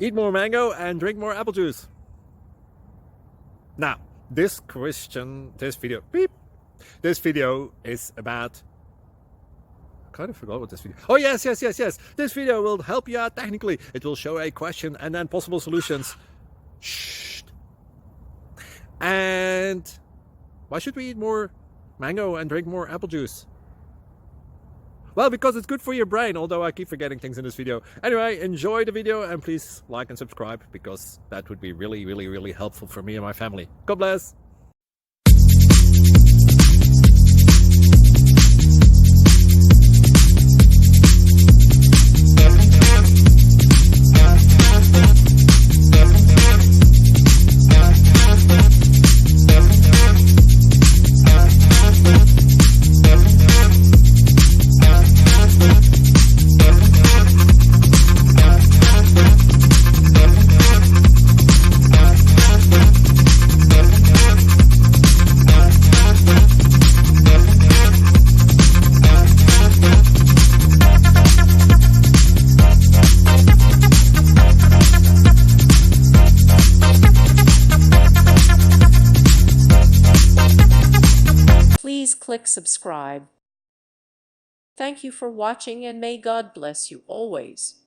Eat more mango and drink more apple juice. Now, this video is about... I kind of forgot what this video... Oh, yes. This video will help you out technically. It will show a question and then possible solutions. Shh. And why should we eat more mango and drink more apple juice? Well, because it's good for your brain, although I keep forgetting things in this video. Anyway, enjoy the video and please like and subscribe, because that would be really helpful for me and my family. God bless! Please click subscribe. Thank you for watching and may God bless you always.